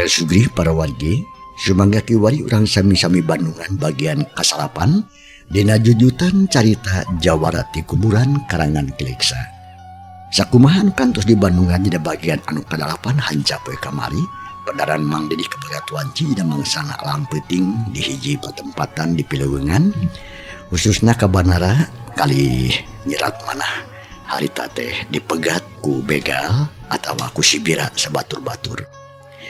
Sugih para wargi, sumangga kiwari urang sami-sami Bandungan bagian kasalapan dina jujutan carita Jawarati Kuburan karangan Kileksa. Sakumahan kantos di Bandungan dina bagian anu kadalapan hanca poe kamari pedaran Mang Dedi Keperatuan Cina mangsana alam peuting di hiji patempatan di Pilewengan khususna ka Banara kali nyerat manah harita teh dipegat ku begal atawa ku sibira sabatur-batur.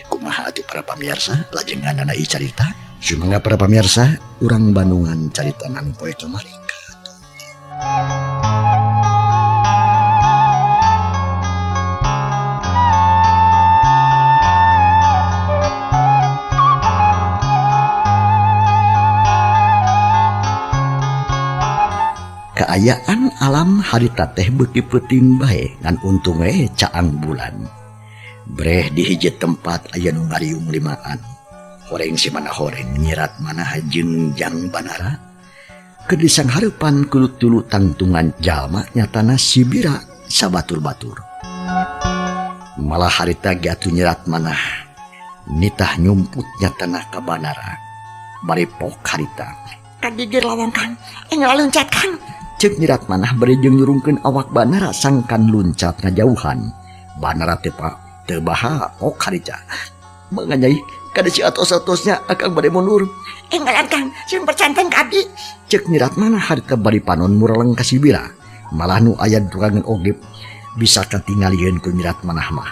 Kumaha atuh para pamirsa lajengan ieu carita sumangga para pamirsa urang Bandungan carita nan poe kamari. Kaayaan alam harita teh beuki peuting bae ngan untung we caang bulan. Breh di hiji tempat aya nu ngariung limaan. Horeng si mana horeng nyirat manah jeung Jang Banara. Keur disang hareupan kulut-tulu tangtungan jalma nyatana sibira sabatur-batur. Malah harita ge atuh nyirat manah nitah nyumput nyatana ka Banara. Bari pok harita. Kagigir lawang Kang, enggal loncat Kang. Ceuk nyirat manah bari jeung nyurungkeun awak Banara sangkan luncat ngajauhan. Banara teh tebaha pok harita menganyai kada si atos-atosnya akang bade mundur. Enggalan Kang, sieun percanten ka abdi. Ceuk nyirat manah harita bari panon muraleng ka sibira. Malah nu aya durangan oge bisa katingalieun ku nyirat manah mah.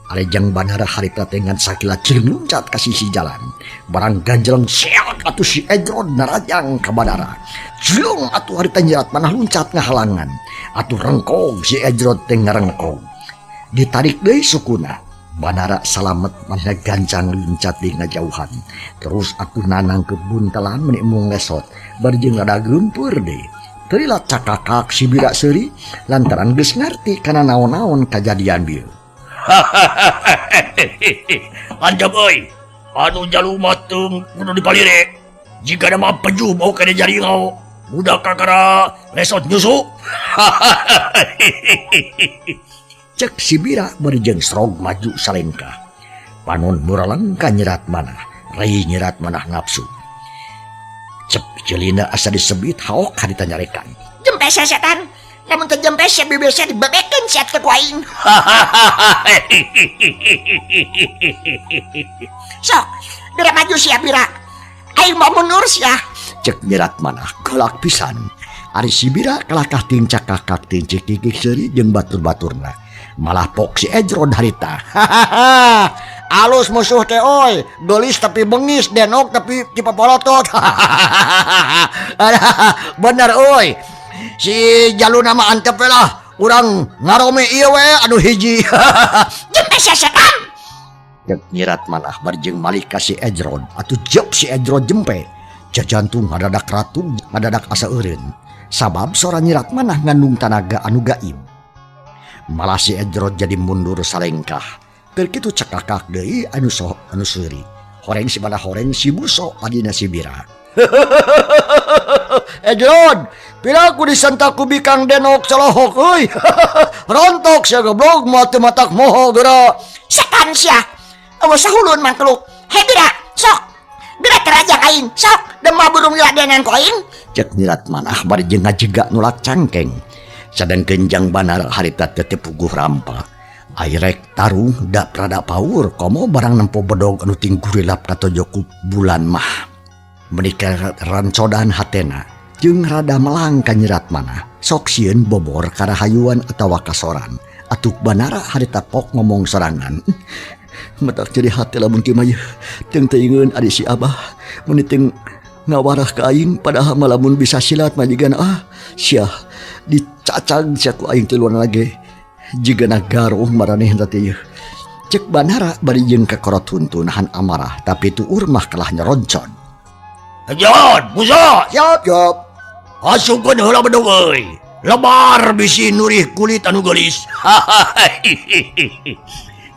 Are Jang Banara harita teh ngan sakila cileung luncat ka sisi jalan. Barang ganjeleng seak atuh si Ejrod narajang ka Banara. Cileung atuh harita nyirat manah luncat ngahalangan. Atuh rengkog si Ejrod teh ngarengkog. Ditarik deui sukuna. Banara salamet maneh gancang luncat di ngajauhan. Terus atuh nanang ke buntelan menik mung lesot. Bari jeung rada geumpeur deui. Teu ila cakakak sibira seuri lantaran geus ngarti kana naon-naon kajadian bieu. Anjab euy, anu jaluma teu kudu dipalire. Jika nama peju mau kene jaringau, budak kakara lesot nyusu. Cek sibira bari jeung srog maju salengkah. Panon muraleng ka nyerat manah, rai nyerat manah nafsu. Cep jelina asa disebit haok harita nyarekan. Jempes ya setan, namun teu jempes ya bibirnya dibebekeun sia teu kuaing. Sok, bira maju sia bira. Aing mau mundur sia. Cek nyerat manah gelak pisan. Ari sibira kelakah ting cakakak ting cikikik seuri jeung batur-baturna. Malah pok si Ejrod harita. Alus musuh teh oi, gelis tapi bengis, denok tapi cipapolotot. Bener oi. Si jaluna mah antep lah, urang ngarome ieu we anu hiji. Jempes ya setan. Cek nyirat manah bari jeung malih ka si Ejrod, atuh jep si Ejrod jempe. Jajantung ngadadak ratung, ngadadak asa eureun. Sabab sora nyirat manah ngandung tanaga anu gaib. Malah si Ejrod jadi mundur salengkah. Keur kitu cekakak deui anu seuri. Horeng si mana horeng si buso adina sibira. Ejrod, piraku disantaku bikang denok salohok euy. Rontok sia goblok moal teu matak moho geura. Setan sia. Awas sahulun mangkluk. He bira, sok. Bira terajang aing, sok. Demah burung ladenan ku aing. Cek nyirat manah bari jeung ngajega nulak cangkeng. Sadengkeun Jang Banara harita teu puguh rampa. Airek tarung da prada paur komo barang nempo bedog anu ting gurilap katojo ku bulan mah. Menika rancodan hatena jeung rada melang ka nyerat manah. Sok sieun bobor karahayuan atawa kasoran. Atuh Banara harita pok ngomong sorangan. Matak jadi hati lamun kieu mah teu teuingeun ari si Abah mun teu ngawarah ka aing padahal malamun bisa silat majigan sia dicacang sia ku aing teh luan lagi jigana garuh maraneh henteu teh Cek Banara bari jeung kekorot huntu nahan amarah tapi tuur mah kalah nyeroncon. Ajan, busa. Yap. Asukeun heula bedog euy. Lebar bisi nurih kulit anu geulis.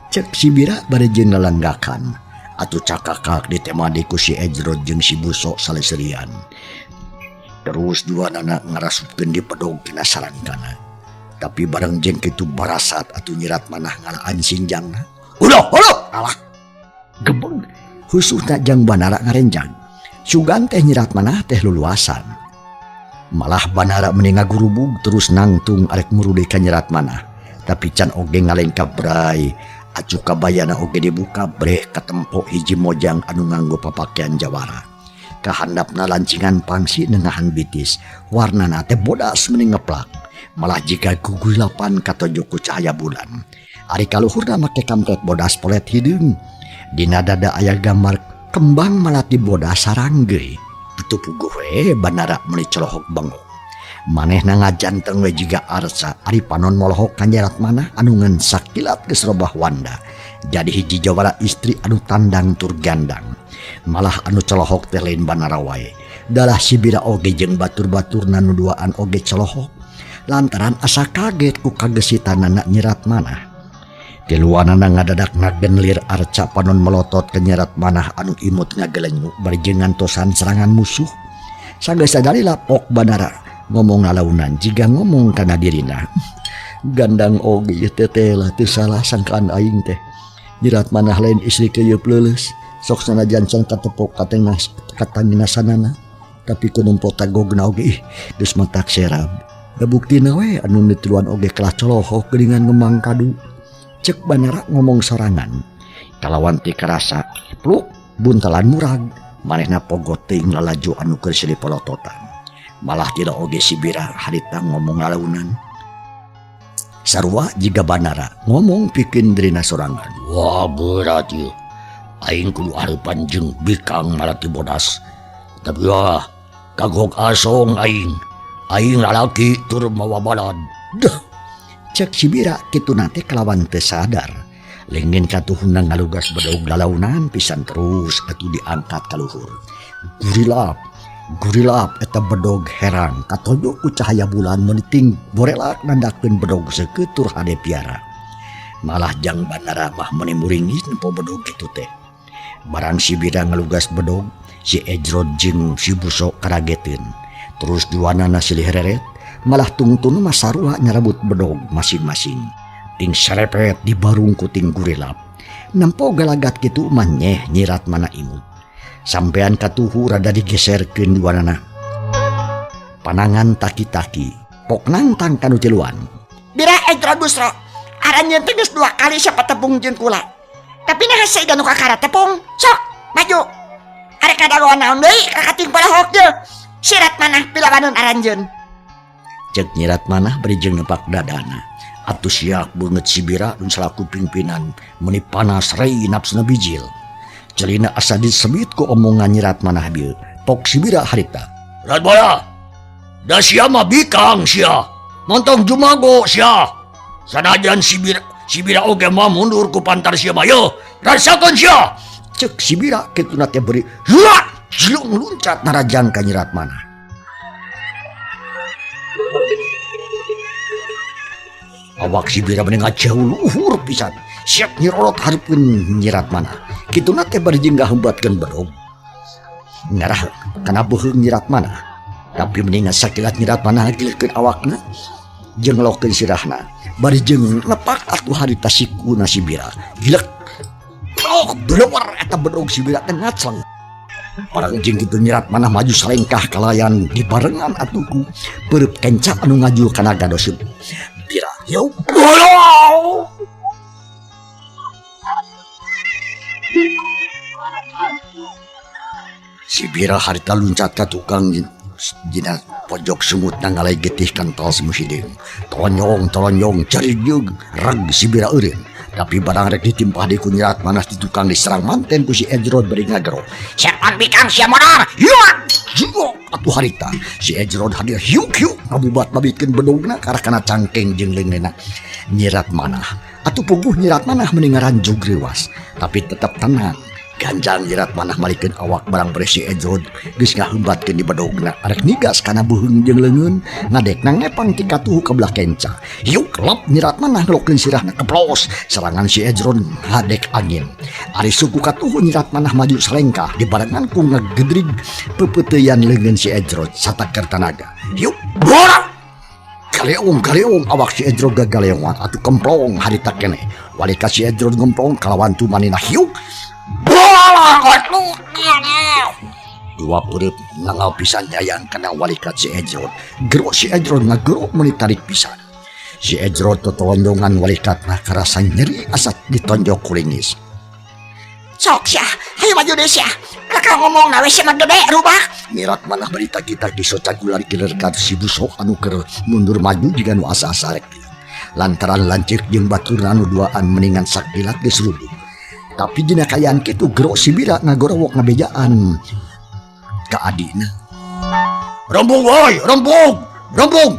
Cek si Bira bari jeung nalanggakan. Atuh cakakak ditemani ku si Ejrod jeung si Buso saleserian. Terus dua anak ngarasupkeun di pedog tina sarangkana. Tapi bareng jeung kitu barasat atuh nyirat manah ngalaan sinjangna. Ulah, alah. Gebeng hususna jang Banara ngarenjang. Sugan teh nyirat manah teh luluasan. Malah Banara meni ngagurubug terus nangtung arek murudi ka nyirat manah. Tapi can oge ngalengkap bray. Acu kabayana oge dibuka breh katempo hiji mojang anu nganggo papakean jawara. Kahandapna lancingan pangsi nengahan bitis. Warnana teh bodas meni ngeplak. Malah jika guguilapan katojo ku cahaya bulan. Ari kaluhurna make kampret bodas polet hideung. Dina dada aya gambar kembang malati bodas saranggeui. Itu puguh we Banara meuli colohok bengok. Manehna ngajanteng we jiga arsa ari panon molohok kanyerat manah anu ngeun sakilat geus robah wanda. Jadi hiji jawara istri anu tandang tur gandang. Malah anu colohok teh lain Banara wae. Dalah si Bira oge jeung batur-baturna nu duaan oge colohok. Lantaran asa kaget ku kagesitanana nyerat manah. Tiluanana ngadadak ngagenlir arca panon melotot ke nyerat manah anu imut ngagelenyuk bari jeung ngantosan serangan musuh. Sanggeus sadari lapok Banara ngomong ngalaunan jika ngomong kana dirina. Gandang oge teh lah teu salah sangkaan aing teh. Nyerat manah lain istri keuyeub leuleus. Sok sanajan can katepok katangina sanana. Tapi kunumpo tagogna oge geus matak serab. Da buktina we anu nitiluan oge kelah colohok geuningan ngemang kadu. Cek Banara ngomong sorangan. Kalawan ti karasa pluk buntelan murag. Manehna pogot teuing lalaju anu keur silih polototan. Malah tidak oge si Bira harita ngomong ngalaunan. Sarua jiga Banara ngomong pikeun dirina sorangan. Wah berat ieu. Aing kudu hareupan jeung bikang malati bodas. Tapi wah kagok asong aing. Aing lalaki tur mawa balad. Duh. Cek si Bira kitu nate kelawan teu sadar. Leungin katuhuna ngalugas bedog lalaunan pisan terus atuh diangkat ka luhur. Gurilap eta bedog herang katojo ku cahaya bulan meniting borelak nandakeun bedog sakeutur hade piara. Malah jang Banara mah meuni muringis nempo bedog kitu teh. Barang si Bira ngalugas bedog, si Ejrod jeung si Buso karageteun. Terus duanana silih reret, malah tungtun mah sarua nyarabut bedog masing-masing. Ting serepet di barung kuting gurilap. Nempo galagat kitu mah nyeh nyirat mana imut. Sampean katuhu rada digeserkeun duanana. Panangan taki-taki, pok nantang kanu tiluan. Bira Ejrod Busro, aranjeun teh geus 2 kali siapa tepung jeung kula. Tapi nah hese ganu kakara tepung. Sok, maju. Arek kadagoan naon deui kakating palahok teu. Sirat manah pilawaneun aranjeun. Cek nyirat manah bari jeung nepak dadana. Atuh siak beungeut si Bira dun salaku pimpinan meuni panas rei nafsuna bijil. Celina asa disebut ku omongan nyirat manah bieu. Pok si Bira harita. Ratbaya, da sia mah bikang sia. Montong jumago sia. Sanajan si Bira oge mah mundur ku pantar sia mah yo. Rasakeun sia. Cek si Bira kitu nate beri. Hua! Jilung luncat narajang ka nyirat manah. Awak si Bira menengah jauh luhur pisan. Siap nyirorot hareupeun nyirat manah. Kitu nate bari jeung ngahembatkeun bedog. Ngarah kana beuheung nyirat manah. Tapi mendingan sakilat nyirat manah ngagilikeun awakna jeung ngelokkeun sirahna. Bari jeung nepak atuh harita sikuna si Bira. Gilek. Oh, belewar eta bedog si Bira teh ngacleng. Orang jeung kitu nyirat manah maju salengkah kalayan dibarengan atuh ku peureub kencak anu ngaju kana gadoseup. Bira, yo. Si Bira harita luncat ka tukang dina pojok semut ngalai getih kantol semusideung. Tolonyong carigeug reg si Bira eureun. Tapi barang rek ditimpah di kunyirat manas di tukang diserang manten ku si Ejrod beri ngagero. Siapan bikang sia modar. Yuak! Jugok atuh harita. Si Ejrod hadir hiuk-hiuk ngabubat babikeun bedogna karah kana cangkeng jeung leungeunna. Nyirat manah Atuh puguh nyirat manah mendengaran jugriwas, tapi tetap tenang. Ganjang nyirat manah malikeun awak barang beresi Edrod geus ngahembatkeun di bedogna arek nigas kana beuheung jeung leungeun ngadekna ngepang ti katuhu ka belah kenca. Hiuk lep nyirat manah ngelokeun sirahna keplos serangan si Edrod ngadek angin. Ari suku katuhu nyirat manah maju salengkah dibarengan ku ngegedrig pepeuteuyan leungeun si Edrod satakar tanaga. Hiuk borak Galeong awak si Edrod gagaleongan atuh kemplong harita keneh. Walika si Edrod ngemplong kalawan tumanina hiuk dua pureup nangal pisan nyayang kana walikat si Edrod. Gero si Edrod ngagero meuni tarik pisan. Si Edrod totolondongan walikatna karasa nyeri asa ditonjok kulingis. Sok sia, hayu maju deui sia. Kakak ngomong nawe sia mah gede rubah. Mirat manah berita kita disocan ular giler ka si Buso anu keur mundur maju jiga nu asa-asa rek. Lantaran lancik jeung baturna anu duaan meningan sakilat geus luluh. Tapi dina kayaan kitu gero si Bira ngagorowok ngabejaan ka adina. Rembug woy, rembug,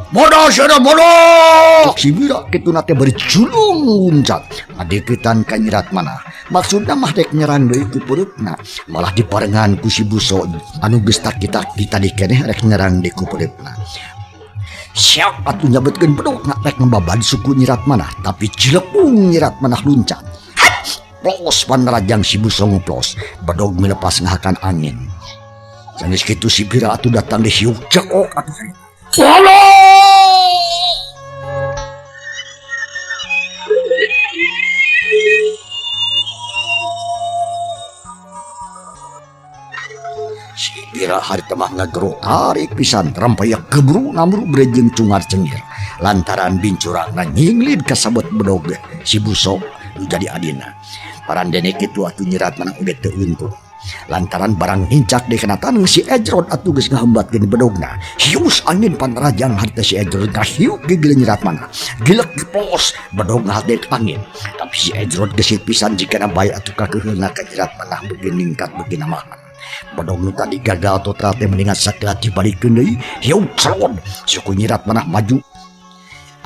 modal sia modal. Si Bira kitu nate bari culung luncat ngadeukeutan ka nyirat manah. Maksudna mah dek nyerang deui ku peureupeuna, malah diparengan ku si Buso anu geus kita dikeneh rek nyerang deui ku peureupeuna. Siap atuh nyabetkeun bedog rek ngembabad suku nyirat manah, tapi cilepung nyirat manah luncat. Plos panerajang si Buso ngeplos, bedog milepas ngahakan angin. Sanes kitu si Bira atuh datang di hiuk ceok atuh. Si Bira hari temah ngagero tarik pisan rampayak gebru namru brejeng cungar cengir. Lantaran bincurangna nyinglid ka sabet bedog si Buso nu jadi adina. Parandene kitu atuh nyirat manah oge teu untung. Lantaran barang hincak di kenatan si Edrod atuh geus ngahembatkeun bedogna. Hius angin panerajang harta si Edrod ngahiuk gigil nyirat manah. Gilek geplos bedog ngahadek angin. Tapi si Edrod gesit pisan jikana bae atuh kakeuheulna ka nyirat manah beuki ningkat beuki namahan. Bedog nu tadi gagal total teh mendingan sakilat dibalikeun deui. Hiuk salon suku nyirat manah maju.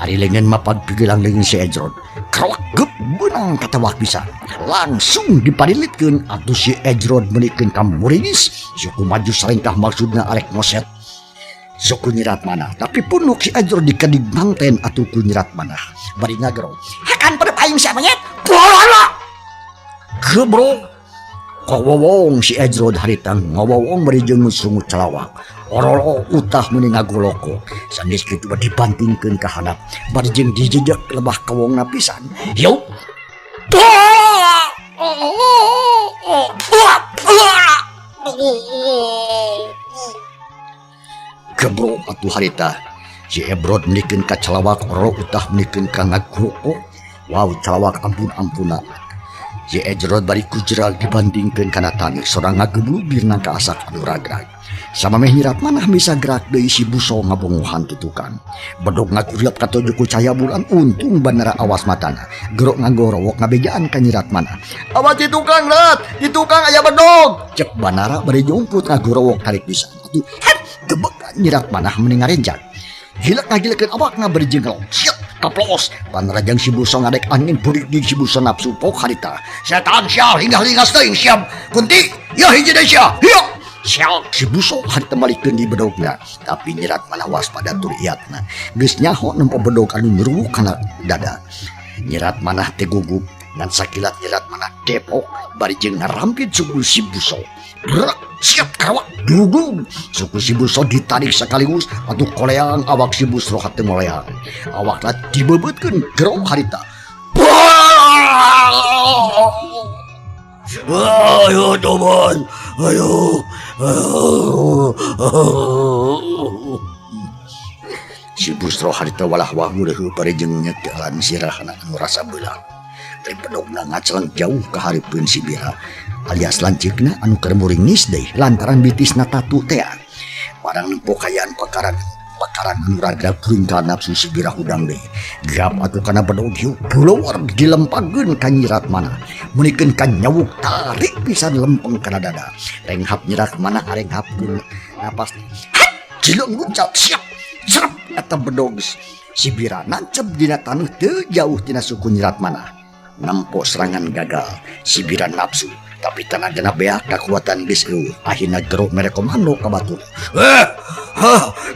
Ari leungeun mapag pigelang leungeun si Edrod. Krawak gep benang katawak pisan. Langsung dipadilitkeun atuh si Edrod meunikeun ka muringis. Suku maju salengkah maksudna arek ngoset suku nyirat manah. Tapi punuk si Edrod dikedig mangten atuh ku nyirat manah. Bari ngagero. Hakan perep aing sia monyet. Bolala. Gebro. Kowowong si Edrod haritang ngowowong bari jeung sungut calawak. Orolo utah meuni ngagoloko. Sanes kitu dibantingkeun ka handap. Bari jeung dijejek lebah kawongna pisan. Yuk. Gebro atuh harita. Si Edrod meunikeun ka calawak, orolo utah meunikeun ka ngagoloko. Wow, calawak ampun-ampuna. Si Edrod bari kujral dibandingkeun kana tani sorang ngageblubir ka asak anu ragrag. Sama meh nyirat manah bisa gerak deui si Buso ngabongohan tutukan. Bedog ngaguriap ka tojo ku cahaya bulan untung bandara awas matana. Gerok ngagorowok ngabejaan ka nyirat manah. Awas di tukang rat, di tukang aya bedog. Cek bandara bari jomput ngagorowok tarik pisan. Atuh gebek nyirat manah mending ngarenjak. Hilek ngagilekeun awak ngabari jenglong. Siap kaplos panerajang si Buso ngadek angin purik di si Buso nafsu pok harita. Setan sia hinggah-hinggah teuing siap. Kunti, ya hiji deui sia. Hiuk. Sial si Buso harita malikeun di bedogna, tapi nyirat manah waspada tur iatna. Geus nyaho nempo bedog anu nyeruk kana dada. Nyirat manah teh gugup ngan sakilat nyirat manah depok bari jeung ngarampit suku si Buso. Brak siap kawak dugum suku si Buso ditarik sekaligus atuh koleang awak si Buso hate moleang. Awakna dibebeutkeun gero harita. Ayo teman, ayo. Si Busro harita walah wahu deui bari jeung nyekelan sirahna anu rasa beulah. Dari bedogna ngaceleng jauh ka hareupeun si Bira alias lancikna anu keur muringis deui lantaran bitisna tatu teh. Barang nempo kayaan pakaran anu ragrag puring ka nafsu si Bira hudang deui. Gap atuh kana bedog hiu bulawar dilempagkeun ka nyirat manah. Munikeun ka nyawuk tarik pisan lempeng kana dada. Renghap nyirat manah arenghapkeun napas. Cileng nguncap siap. Serep eta bedog Sibira nancep dina taneuh teu jauh tina suku Nyirat Manah. Nampo serangan gagal, Sibira nafsu, tapi tenagana beak kakuatan geus eueuh. Akhirna gero mere komando ka batur.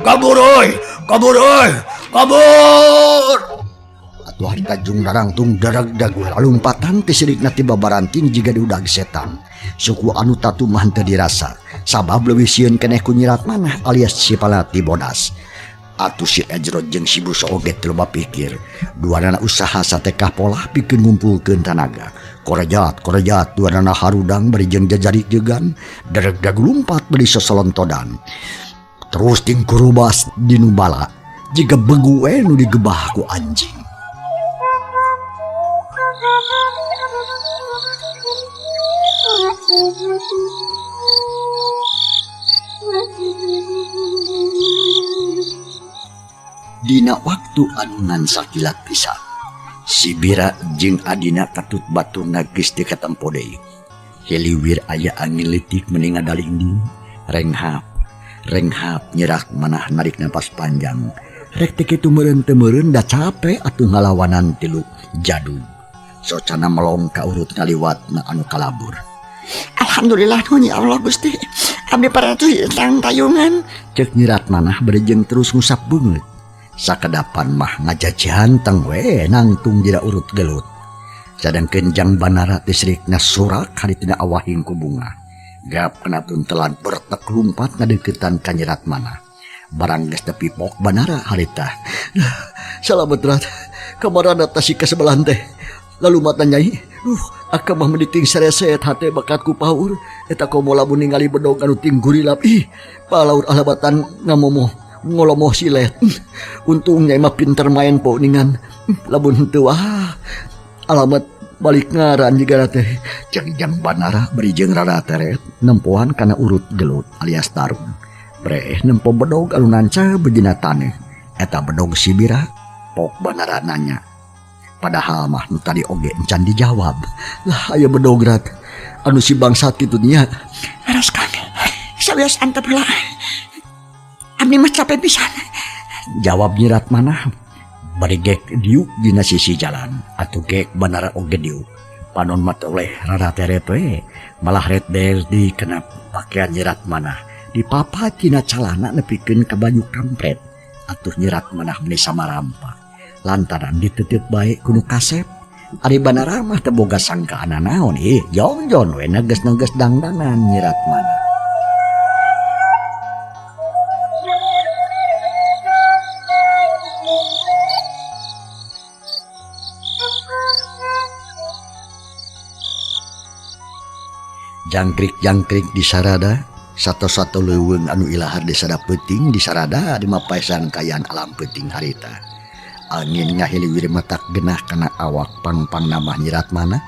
Kabur oi, kabur. Atuh harita jung darangtung darag dagul lompatan teh sirikna tiba baranting jiga diudag setan. Suku anu tatu mah teu dirasa, sabab leuwih sieun keneh ku Nyirat Manah alias si Palati Bodas. Atuh si Ejrod jeung si Buso oge teu loba pikir, duanana usaha satekah pola pikeun ngumpulkeun tanaga. Korejat duanana harudang bari jeung jajarik-jegan, darag dagul lumpat bari sosolontodan. Terus ting kurubas dinu bala, jiga begu we nu digebah ku anjing. Dina waktu anu ngan sakilat pisan, Sibira jeung adina katut baturna geus teu katempo deui. Heliwir aya angin leutik meuning ngadalingding, renghap Nyirat Manah narik napas panjang. Rek teh kitu meureun teu meureun da capek atuh ngalawanan tilu jadu. Socana melong ka urut ngaliwatna anu kalabur. Alhamdulillah nuhun ya Allah Gusti. Abdi paratu hilang tayungan. Ceuk Nyirat Manah bari jeung terus ngusap beungeut. Sakedapan mah ngajajihan teng we nangtung dina urut gelut. Sadangkeun Jang Banara teh sirikna surak haritina awahing ku bunga. Gap kena tuntelan bertek lumpat ngadeuketan ka Nyirat Manah. Barang geus tepi pok Banara harita. Salamet rat, kamarana tasik ka sebelahan teh. Lalu mata Nyai, akam mah menditing sareset hate bakatku paur. Eta komo lamun ningali bedog anu ting gurilap. Palaur alabatan ngamomoh ngolomoh silet. Untung Nyai mah pinter main po ningan. Lamun henteu alamat balik ngaran jiga teh. Cek Jang Banara beri jeung rara teret nempohan kana urut gelut alias tarung. Breh nempo bedog anu nanca beujina taneuh. Eta bedog Sibira. Pok Banara nanya. Padahal mah nu tadi oge encan dijawab. Lah aya bedog rat anu si bangsat kitu nya. Aras Kang, sawios antep heula. Abdi mah capek pisan. Jawab Nyirat Manah. Bari gek diuk dina sisi jalan. Atuh gek Banara oge diuk. Panon mah oleh rara teret we. Malah red bear di kena pakaian Nyirat Manah. Dipapat tina calana nepikeun ka baju kampret. Atuh Nyirat Manah meuni samarampa. Lantaran diteuteut bae kudu kasep. Ari Banara mah teu boga sangkaan naon jon we neges-neges dangdangan Nyirat Manah. Jangkrik di sarada, satu-satu leuweung anu ilahar di sada peuting di sarada di mapaesan kayaan alam peuting harita. Angin ngahiliwir matak genah kana awak pang-pang nama Nyirat Manah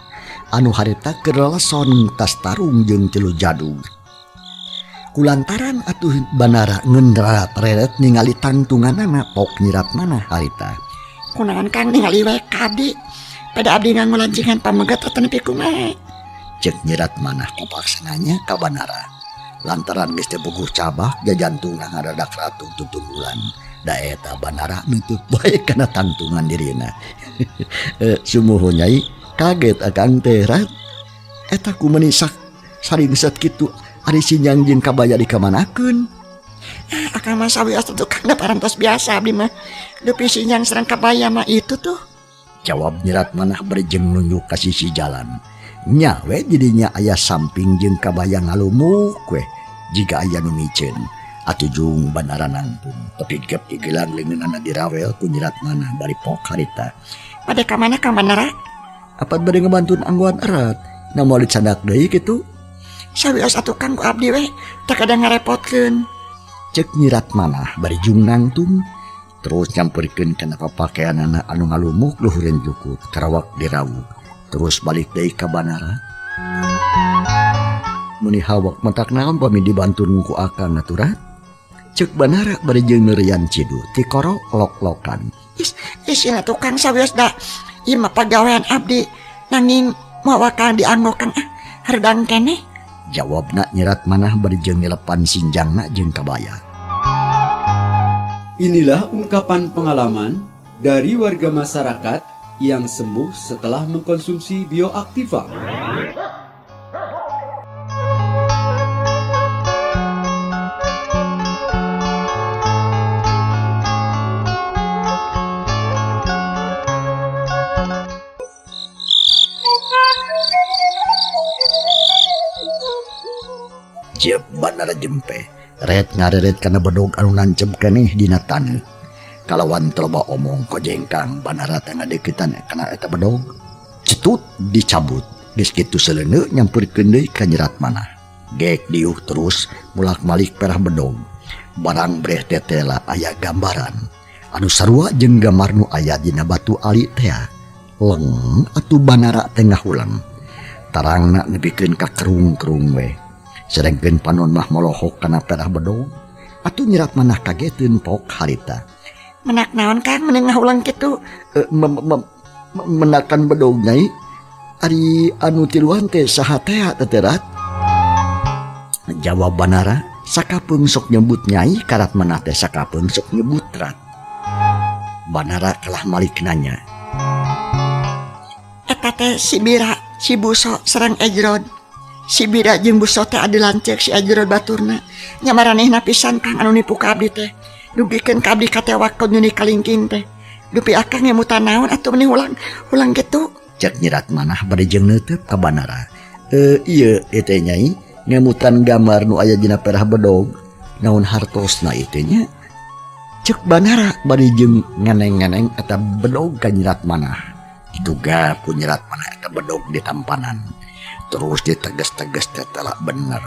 anu harita kereleson tas tarung jeung tilu jadu. Kulantaran atuh Banara ngendra teret ningali tangtunganana pok Nyirat Manah harita. Kunaon Kang ningali we kadi. Pada abdi ngalancingan pamegat atau nepi kumaha. Cek Nyirat Manah kapaksananya ka Banara. Lantaran geus teu puguh cabah jajantungna ngadadak ratu tutunggulan. Da eta Banara nutup bae kana tangtungan dirina. Sumuhun Nyai kaget akang teh rat. Eta kumaha saringset kitu ari sinyang jeung kabaya dikamanakeun. Akang mah sawios tukang parantos biasa abdi mah. Leupi sinyang sareng kabaya mah itu tuh. Jawab Nyirat Manah bari jeung nunjuk ka sisi jalan. Nya we jadinya aya samping jeung kabaya ngalumuk we jiga aya nu miceun. Atuh jung Banara nangtung tapi gep digelang leungeunana dirawel ku Nyirat Manah bari pok harita. Bade ka mana Kang Banara? Apat bade ngebantuin angguan erat. Na moal dicandak deui kitu. Sawios atuh Kang ku abdi we teu kada ngarepotkeun. Cek Nyirat Manah bari jung nangtung terus nyampurkeun kana papakaianana anu ngalumuk luhureun jukut karawak dirawuk. Terus balik deui ka Banara. Muni hawak matak naon pami dibantuin ku akang aturan. Cek Banara bari jeung neurian cidu ti koro lok-lokan. Isina tukang sawios da ieu mah pagawean abdi nanging mawa Kang dianggo Kang hardang keneh. Jawabna Nyirat Manah bari jeung nilepan sinjangna jeung kabaya. Inilah ungkapan pengalaman dari warga masyarakat yang sembuh setelah mengkonsumsi bioaktiva. Jep Banara jempe red ngareret kana bedog anu nancep keneh dina taneuh. Kalawan teloba omong kojengkang Banara teh ngadeukeutan kana eta bedog. Cetut dicabut. Geus kitu seleuneu nyamperkeun deui ka Nyerat Manah. Gek diuh terus mulak-malik perah bedog. Barang breh tetela aya gambaran anu sarua jeung gambar nu aya dina batu ali teh. Leng atuh Banara teh ngahulang. Tarangna nepikeun ka kerung-kerung we. Sedengkeun panon mah molohok kana perah bedog. Atuh Nyerat Manah kageteun pok harita. Menak naon Kang menengah ulang kitu? Menakan bedog nyai. Ari anu tiluan teh saha teh teterat? Jawab Banara, sakapeung sok nyebut nyai, Karat Manah teh sakapeung sok nyebut rat. Banara kalah malik nanya. Eta teh si Bira, si Buso sareng Ejrod. Si Bira jeung Buso teh adi lanceuk si Ejrod baturna. Nya maranehna pisan Kang anu nipu ka abdi teh. Dugikeun ka abdi katewak nyuni kalingking teh. Dupi akang ngemutan naon atuh meni ulang kitu. Cek Nyerat Manah bari jeung neuteub ka Banara. Ieu teh nyai, ngemutan gambar nu aya dina perah bedog. Naon hartosna ieu nya? Cek Banara bari jeung nganeng-nganeng eta bedog ka Nyerat Manah. Dituga ku Nyerat Manah eta bedog di tampanan. Terus diteges-teges tetela bener.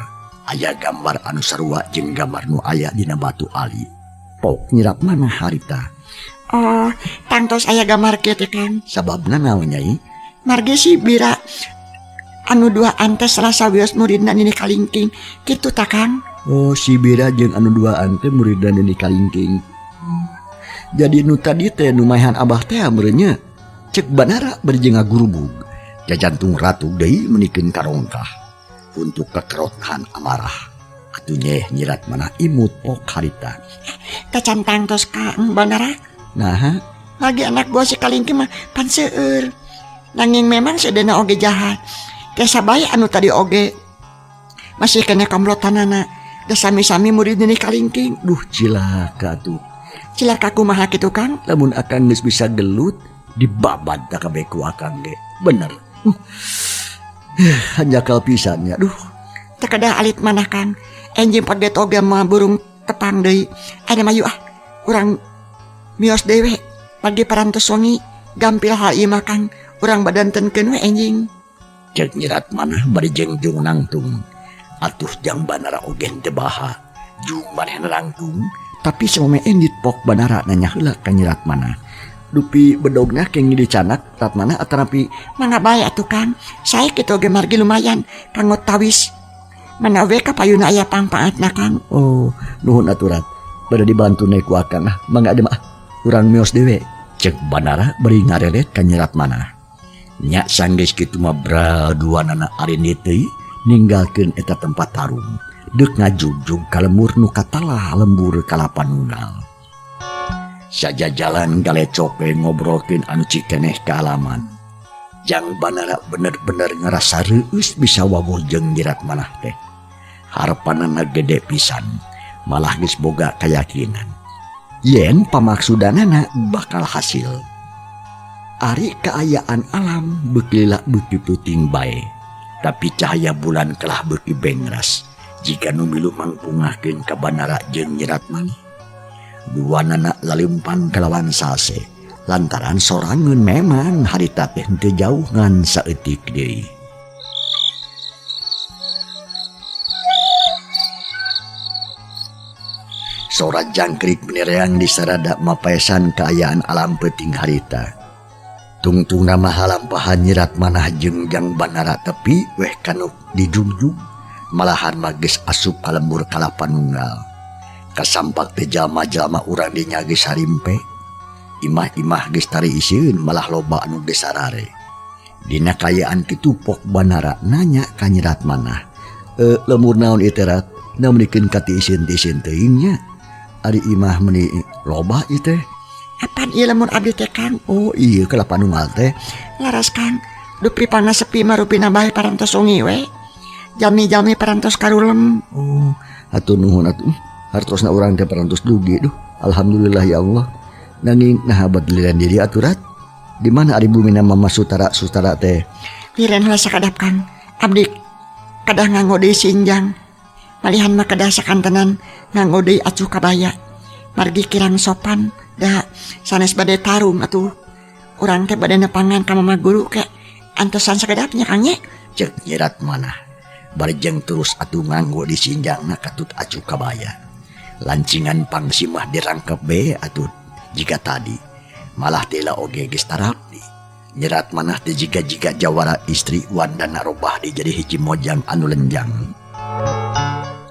Aya gambar anu sarua jeung gambar nu aya dina batu ali. Pok Nyerat Manah harita. Oh, tangtos aya gambar kieu teh Kang. Sababna naon nyai? Margi si Bira anu duaan teh salah sawios muridna nini kalingking. Kitu ta Kang? Oh, si Bira jeung anu duaan teh muridna nini kalingking. Jadi nu tadi teh nu maehan abah teh meureun nya. Cek Banara bari jeung ngagurubug. Jajantung ratu deui menikeun karongkah untuk kekerotan amarah. Atuh nyeh Nyerat Manah imut pok harita. Kacantang tos Kang Banara. Nah, Lagi anak buah si kalingking mah pan seueur. Nanging memang sedena oge jahat. Tiasa bae anu tadi oge masih kena komplotanana. Da sami-sami murid ni kalingking. duh cilaka tuh. Cilaka kumaha kitu Kang? Lamun akang geus bisa gelut dibabad tak kabeh ku akang ge. Bener. Hanjakal pisannya. Duh. Tak ada alit manah Kang. Enjing paget oge mah burung tepang deui. Aya mah urang mios dewe pagi parantos wangi gampil hal ieu mah Kang. Urang badantenkeun we enjing. Cek Nyerat Manah bari jeung jung nangtung. Atuh jang Banara oge teu baha. Jung manehna nangtung, tapi samome endit pok Banara nanya heula ka Nyerat Manah. Dupi bedogna keng dicanak Nyerat Manah atanapi mangga bae atuh Kang. Sae kitu ge margi lumayan kanggo tawis. Mana we ka payuna aya pangpaatna Kang. Oh, nuhun aturat. Bade dibantu naik ku akang. Mangga ade mah urang mios dewe. Cek Banara bari ngarelet ka Nyerat Manah. Nya sanggeus kitu mah braduanana arini teuy ninggalkeun eta tempat tarung. Deuk ngajugjug ka lemur nu katalah lembur kalapanunggal. Sajajalan galecok we ngobrolkeun anu cikeneh ka alaman. Jang Banara bener-bener ngerasa reueus bisa wawuh jeung Nyerat Manah teh. Harapanana gede pisan, malah geus boga kayakinan yen pamaksudanana bakal hasil. Ari kaayaan alam beukilila beuki peuting bae, tapi cahaya bulan kelah beuki bengras jika nu milu mangpungahkeun ka Banara jeung Nyerat Manah. Duanana lalimpan kalawan sase lantaran sorangeun memang harita teh teu jauh ngan saeutik deui. Sora jangkrik benereang di sarada mapaesan kaayaan alam peuting harita. Tungtung nama halampahan Nyerat Manah jeung jang Banara tepi weh kanuk dijugjug malahan magis asup ka lembur kalapanunggal. Kasampak teh jalma-jalma urang dinya geus sarimpe. Imah-imah geus tari isieun malah loba anu geus sarare. Dina kaayaan kitu pok Banara nanya ka Nyerat Manah. Lemur naon ieu teh rat? Naon dikeun ka ti isieun-isieun teuing nya? Ari imah meni loba ieu teh. Apaan ieu lamun abdi teh Kang? Oh iya kelapa nunggal teh. Laras Kang, dupi pangna sepi marupina bae parantos sungi we. Jami-jami parantos karulem. Oh, atuh nuhun atuh. Hartosna urang teh parantos dugi duh. Alhamdulillah ya Allah. Nanging nah badliran diri aturat. Di mana ari bumina mama sutara teh? Liren heula sakadap Kang. Abdi kadah nganggo deui sinjang. Malihan mah kadah sakantenan nganggo deui acuh kabaya. Margi kirang sopan da sanes bade tarung atuh. Urang teh bade nepangan ka mama guru ke antosan sakadapnya Kang nya. Cek nyirat mana. Barjeng terus atuh nganggo di sinjangna katut acuh kabaya. Lancingan pangsimah dirangkep be atuh jika tadi. Malah tela oge geus tarapdi. Nyerat manah teh jika jawara istri wandana robah di jadi hiji mojang anu lenjang.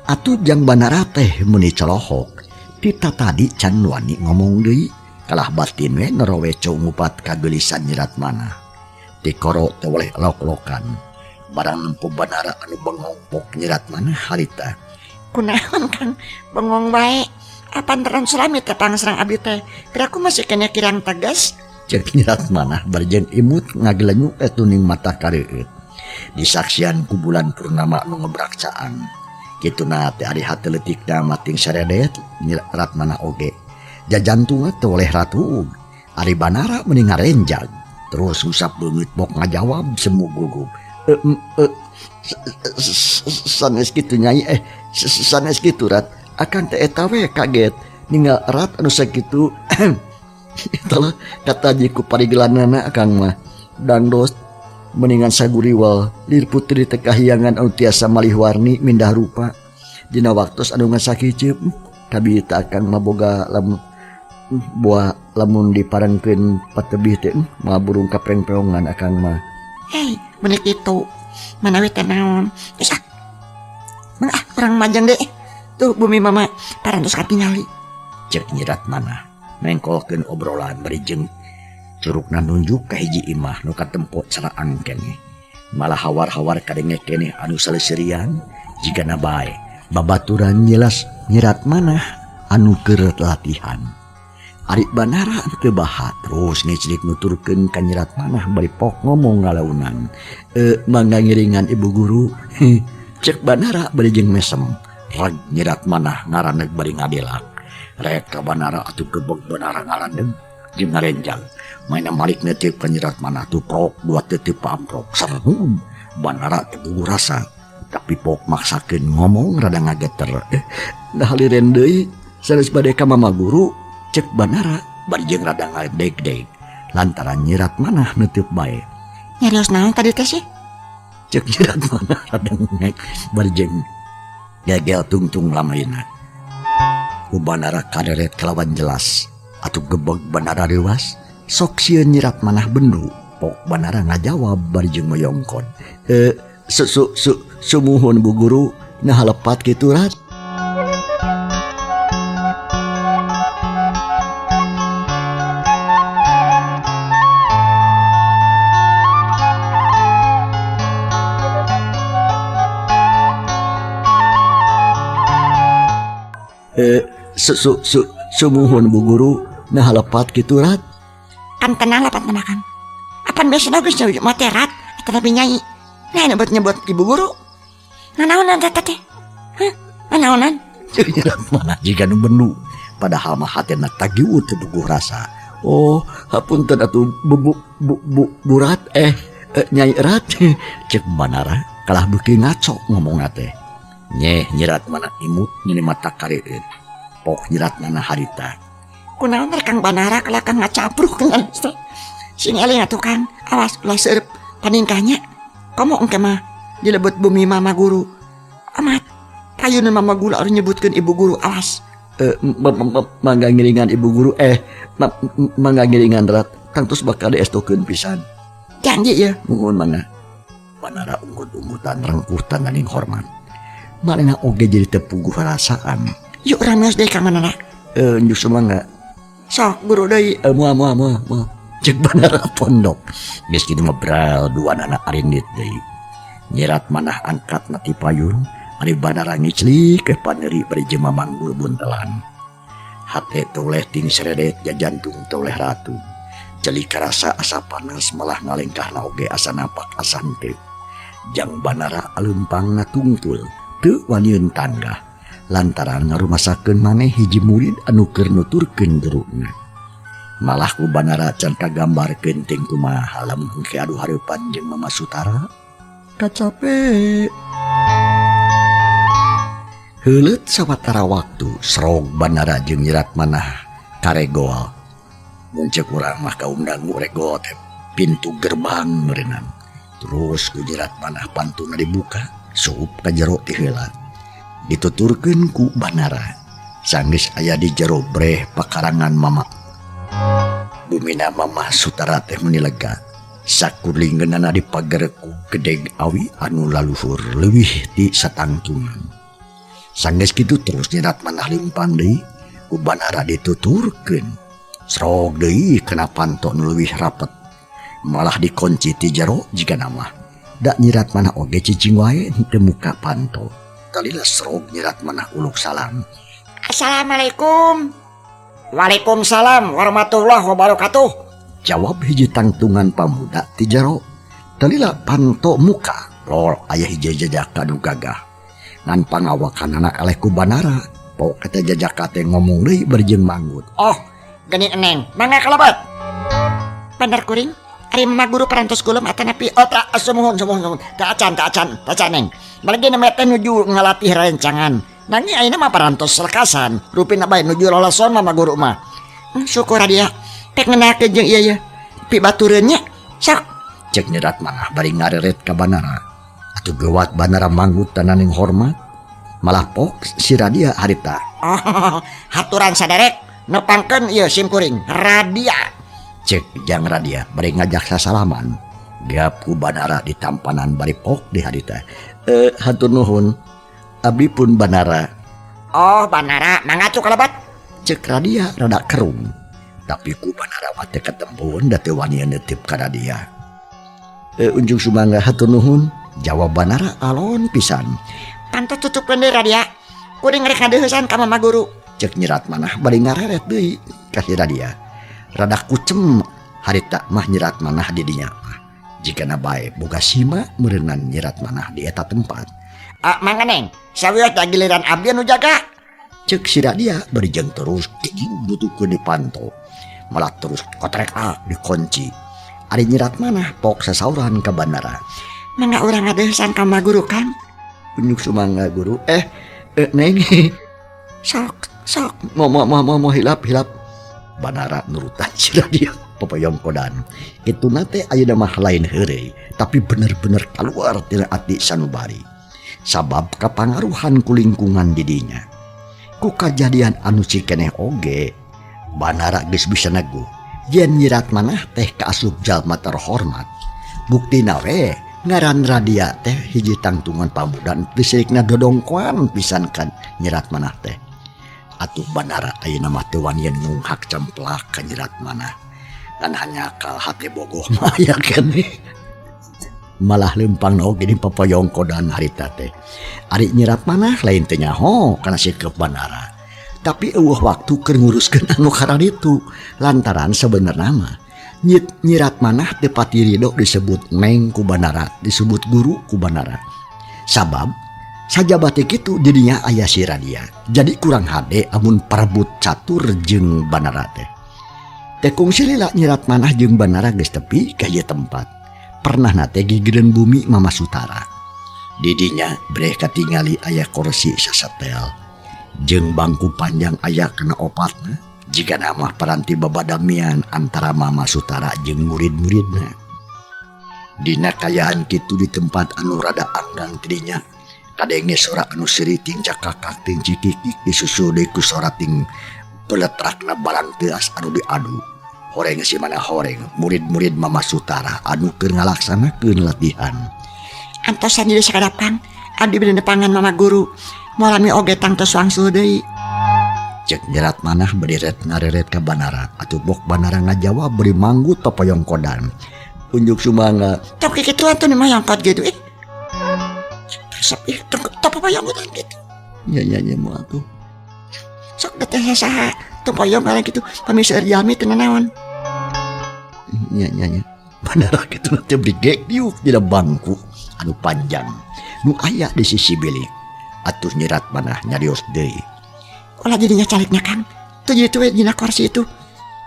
Atuh jang banara teh muni celohok. Tita tadi can wani ngomong deui. Kalah batin we noroweco ngupat kagelisan nyerat manah. Tikoro teh oleh lok-lokan. Barang nempo banara anu bengong pok nyerat manah harita. Kunaon Kang? Bengong bae. Apan terang sulamit teh pangserang abdi teh. Kira aku masih kena kirang tegas. Cek nyerat manah barjeng imut ngagelenyu tuning mata kareueut. Disaksian ku bulan purnama anu ngebrak caang. Kituna teh ari hate leutikna mating saredet nyerat manah oge. Jajantungna teh oleh ratu. Ari banara mending ngarenjag. Terus usap beungeut bok ngajawab semu gugub. Sanes kitu nyai sanes kitu rat. Akan teh eta we kaget ninggal erat anu sakitu. Itulah kata jiku parigelanana akang mah dangdos meningan saguriwal lir putri teh kahiyangan anu tiasa malih warni mindah rupa dina waktos anu ngasakiceup kabita akang mah boga lamun diparengkeun patebih teh mah burung kapreng-peongan akang mah. Hei, bener kitu. Manawi teh naon? Geus urang majang deh. Tuh bumi mama parantos katingali. Cek nyirat manah mengkolkeun obrolan barijeng curugna nunjuk ka hiji imah nu katempo caraang keneh. Malah hawar-hawar kadenge keneh anu saleserian jigana bae babaturan jelas nyirat manah anu keur latihan. Ari banara anu teu bahat terus ngeclik nuturkeun ka nyirat manah bari pok ngomong ngalaunan. Mangga ngiringan ibu guru. Cek banara barijeng mesem. Rag nyirat manah ngaraneg bari ngadelak. Rek ka banara atuh gebeg banara ngalandeng jeung ngarenjang. Maina malik neuteup ka nyirat manah tuh prok dua teuteub pamprok. Sareng banara teh gugur rasa. Tapi pok maksakeun ngomong rada ngageter. Dah liren deui sanes bade ka mama guru cek banara bari jeung rada ngadeg-deg. Lantaran nyirat manah neuteup bae. Nyarios naon tadi teh sih? Cek nyirat manah rada ngek bari jeung gegel tungtung lamaina. Ku banara kaderet kelawan jelas. Atuh gebeg banara rewas. Sok sieun nyirat manah bendu. Pok banara ngajawab bari jeung moyongkon. Sumuhun bu guru. Nah lepat kitu rat. Sumuhun bu guru. Nah lepat kitu rat. Kan tenang lepat nama Kang. Apan biasa geus nyebut materat atau lebih nyai. Nah nyebut ibu guru. Nanaonan teh teh. Hah? Nanaonan? Nyirat manah jika nu bendu. Padahal mah hatena tagiu teu duguh rasa. Oh, hapunten atuh burat nyai erat. Cek banara kalah beuki ngaco ngomongna teh. Nyeh nyirat manah imut nyini mata kareueut. Pok nyirat manah harita. Kunaon teh Kang banara kalau Kang ngacapruh kan. Sing eling atuh Kang. Awas ulah seueup paningkahnya. Komo engke mah dilebet bumi mama guru. Amat. Payunan mama guru harus nyebutkeun ibu guru awas. Mangga ngiringan ibu guru mangga ngiringan rat tangtus bakal diestokeun pisan. Janji ya. Nuhun mangga. Banara unggut-unggutan rengkutan ganing hormat. Marena oge jadi teu puguh rasaan. Yuk rameos deui ka manana. Njus mangga. Sok guru deui. Moal. Cek banara pondok. Geus kitu mah bral dua anak arindit deui. Nyirat manah angkat nati payun. Ari banara ngiclik ke paneri bari jema manggul buntelan. Hate toleh ting seredet jantung toleh ratu. Jeli karasa asa panas malah ngalengkah oge asa napak asante. Jang Banara alempang natungtul teu waniun tangga lantaran ngarumasakeun maneh hiji murid anu keur nuturkeun geruna. Malah ku Banara can kagambarkeun ting kumaha lamun ke adu hareupan jeung Mama Sutara kacape. Heuleut sawatara waktu Srog Banara jeung nyerat manah karegol. Mun ceuk urang mah kaundang regol teh pintu gerbang meureunana. Terus ku nyerat manah pantuna dibuka, sup ka jero ti heula. Dituturkeun ku Banara. Sanggeus aya di jero breh pakarangan Mama. Bumina Mama Sutara teh meni lega. Sakulingeunana dipager ku gedeg awi anu laluhur leuwih ti satangtungan. Sanggeus kitu terus nyerat manah limpang deui ku Banara dituturkeun. Srog deui kena panto nu leuwih rapet. Malah dikunci ti jero jika nama. Da nyerat manah oge cicing wae teu muka panto. Kalila Srog nyerat manah uluk salam. Assalamualaikum. Waalaikumsalam warahmatullahi wabarakatuh. Jawab hiji tangtungan pamuda ti jero. Kalila panto muka. Lol aya hiji jajaka nu gagah. Ngan pangawakan anak aleh ku Banara. Pok kata jajaka teh ngomong deui berjeung manggut. Oh, geuning eneng. Mangga kalabat. Bener kuring. Ari Mama Guru parantos gulum atanapi otak sumuhun. Taacan neng. Balagi na teh nuju ngalatih rencangan. Nangi ayeuna mah parantos lekasan. Rupina bae nuju loloson Mama Guru mah. Syukur dia. Pek ngenakeun jeung ieu ye. Pi batureun nya. Sok. Cek nyerat manah bari ngareret ka Banara. Atuh geuwat Banara manggut tananing hormat. Malah pok si Radia harita. Oh, haturan saderek. Nepangkeun ieu sim kuring. Radia. Cek jang Radia bari ngajak sasalaman. Gap ku Banara di tampanan bari pok di harita. Hatur nuhun. Abdi pun Banara. Oh, Banara, mangga tuh kalabat. Cek Radia rada kerung. Tapi ku Banara mah teu ketembun da teu wani neuteup ka Radia. Unjung sumangga hatur nuhun. Jawab Banara alon pisan. Pantos tutupkeun deui Radia. Kuring rek ngadeuheusan ka Mama Guru. Cek nyerat manah bari ngareret deui ka si Radia. Rada kucem harita mah nyerat manah di dinya. Jikana bae boga sima meureunnan nyerat manah di eta tempat. Mangga neng, sawios da giliran abdi anu jaga. Cek si Radia bari jeung terus kenging butuhkeun dipantau. Malah terus kotrek dikunci. Ari nyerat manah pok sasauran ka Banara. Mangga urang ngadeuheusan ka Mama Guru kan? Unjuk sumangga Guru. Neng. Sok. Mau hilap. Banara nurutan si Radia papayong kodan. Itu nate ayeuna mah lain heureuy, tapi bener-bener kaluar tina ati sanubari. Sabab kapangaruhan ku lingkungan di dinya. Ku kajadian anu cikeneh oge, Banara geus bisa neguh yen nyirat manah teh kaasup jalma terhormat. Buktina we ngaran Radia teh hiji tangtungan pamudan listrikna dodongkoan pisan kan nyirat manah teh. Atuh Banara ayeuna mah teu wanian ngunghak cemplak ka nyerat manah. Kan hanya kal hate bogoh mah ya keneh. Malah lempang oge di papayong kodan harita teh. Ari nyerat manah lain teh nyaho kana sikep Banara. Tapi eueuh waktu keur nguruskeun anu karan itu. Lantaran sebenarnya mah nyirat manah teu pati ridho disebut neng ku Banara, disebut guru ku Banara. Sabab sajabate kitu jadinya aya si Radia. Jadi kurang hade amun perebut catur jeung Banara teh. Tekung silila nyerat manah jeung Banara geus tepi ka ieu tempat. Pernah nate gigireun bumi Mama Sutara. Didinya breh katingali aya kursi sasetel. Jeung bangku panjang aya kena opatna. Jika nama paranti babadamian antara Mama Sutara jeung murid-muridna. Dina kayaan kitu di tempat anu rada anggang tidinya. Kadenge sora anu siriting cakakak ting cikikik disusul deui ku sora ting peletrakna barang teas anu diadu. Horeng si mana horeng murid-murid Mama Sutara anu keur ngalaksanakeun latihan. Antosan di sakadapan abdi bener pangan Mama Guru. Molami oge tangtos wangsul deui. Cek nyerat manah beriret ngareret ka Banara. Atuh bok Banara ngajawab beri manggut papayong kodan. Unjuk sumangga. Tapi kitu atuh mah yangkot gitu Top apa yang udah gitu. Ya mau atuh. Sok datang saha tempoyong kalian gitu pamiseur jami teu naon. Nya. Bandara kitu nanti brigek diuk dina bangku anu panjang nu aya di sisi bilik. Atuh nyerat manah nyarios deui. Ulah jadinya caliknya Kang. Tuh gitu we dina kursi itu.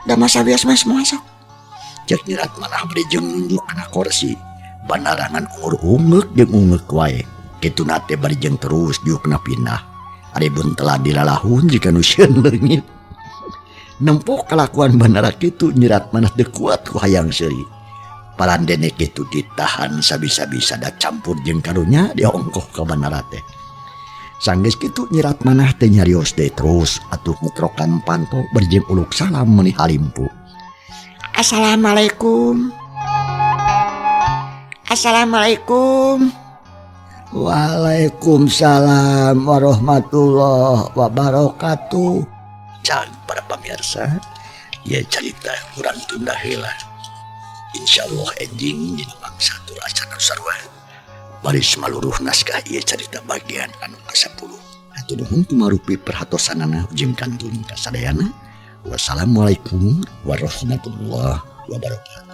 Da masa bias mas masuk. Cek nyerat manah beri jeung nunduk kana kursi. Bandara ngan ungur-ungek jeung ungek wae. Kitu nate bari jeung terus diukna pindah. Ari bun telah dilalahun jika nu sieun leungit. Nempok kelakuan bandara kitu nyerat manah teu kuat ku hayang seuri. Palandene kitu ditahan sabisa-bisa da campur jeung karunya diongkoh ka bandara teh. Sanggeus kitu nyerat manah teh nyarios deui terus atuh mutrokan panto bari jeung uluk salam meuni halimpu. Assalamualaikum. Assalamualaikum. Waalaikumsalam warahmatullahi wabarakatuh. Cang para pamirsa, ya cerita kurang tunda heula. Insyaallah enjing dina mangsa tur acara sarua. Baris maluruh naskah ieu cerita bagian anu ke-10. Hatur nuhun tumarupi perhatosanana jeung kantun kasadayana. Wassalamualaikum warahmatullahi wabarakatuh.